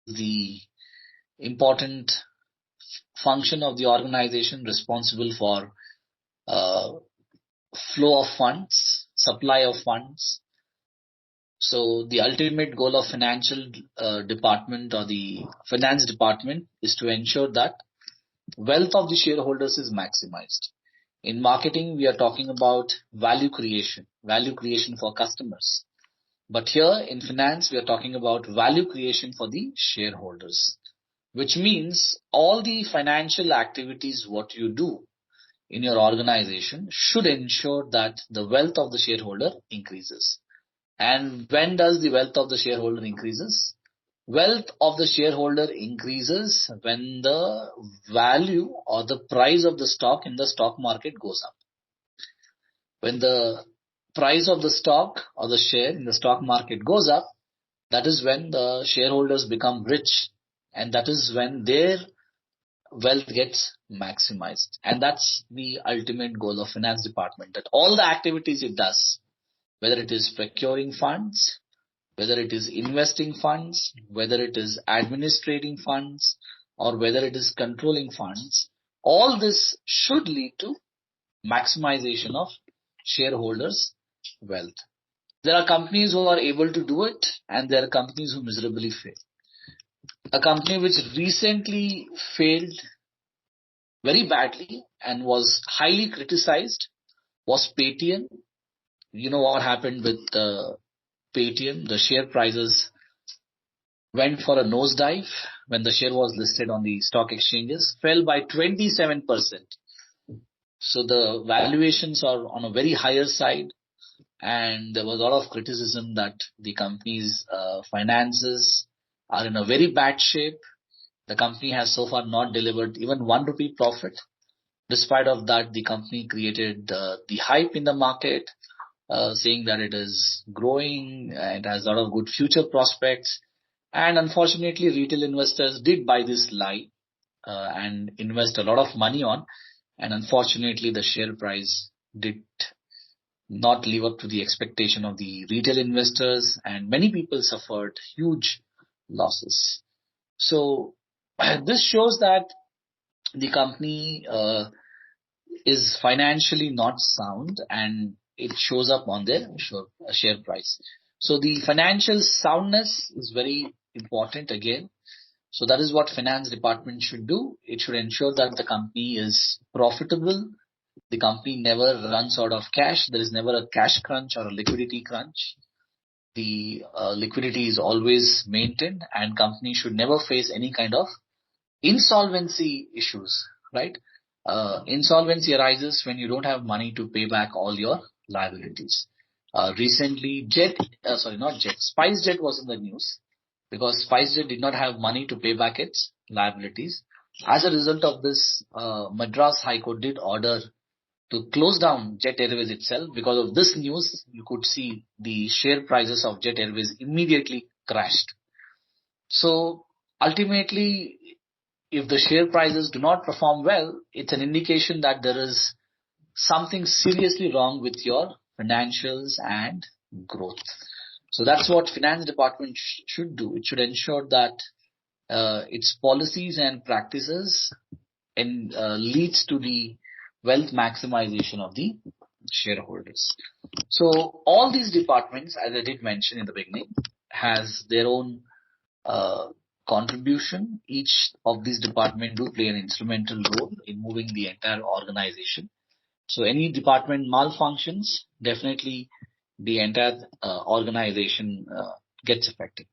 the important function of the organization responsible for uh, flow of funds, supply of funds. So the ultimate goal of financial department or the finance department is to ensure that wealth of the shareholders is maximized. In marketing, we are talking about value creation for customers. But here in finance, we are talking about value creation for the shareholders, which means all the financial activities, what you do in your organization should ensure that the wealth of the shareholder increases. And when does the wealth of the shareholder increases? Wealth of the shareholder increases when the value or the price of the stock in the stock market goes up. When the price of the stock or the share in the stock market goes up, that is when the shareholders become rich, and that is when their wealth gets maximized. And that's the ultimate goal of finance department, that all the activities it does, whether it is procuring funds, whether it is investing funds, whether it is administrating funds, or whether it is controlling funds, all this should lead to maximization of shareholders' wealth. There are companies who are able to do it, and there are companies who miserably fail. A company which recently failed very badly and was highly criticized was Paytm. You know what happened with Paytm? The share prices went for a nosedive when the share was listed on the stock exchanges, fell by 27%. So the valuations are on a very higher side, and there was a lot of criticism that the company's finances are in a very bad shape. The company has so far not delivered even 1 rupee profit. Despite of that, the company created the hype in the market, saying that it is growing, it has a lot of good future prospects. And unfortunately, retail investors did buy this lie and invest a lot of money on. And unfortunately, the share price did not live up to the expectation of the retail investors, and many people suffered huge losses. So this shows that the company is financially not sound, and it shows up on their share price. So the financial soundness is very important again. So that is what finance department should do. It should ensure that the company is profitable. The company never runs out of cash. There is never a cash crunch or a liquidity crunch. The liquidity is always maintained, and company should never face any kind of insolvency issues, right? Insolvency arises when you don't have money to pay back all your liabilities. Recently, SpiceJet was in the news because SpiceJet did not have money to pay back its liabilities. As a result of this, Madras High Court did order to close down Jet Airways itself. Because of this news, you could see the share prices of Jet Airways immediately crashed. So ultimately, if the share prices do not perform well, it's an indication that there is something seriously wrong with your financials and growth. So that's what finance department should do. It should ensure that its policies and practices leads to the wealth maximization of the shareholders. So all these departments, as I did mention in the beginning, has their own contribution. Each of these departments do play an instrumental role in moving the entire organization. So any department malfunctions, definitely the entire organization gets affected.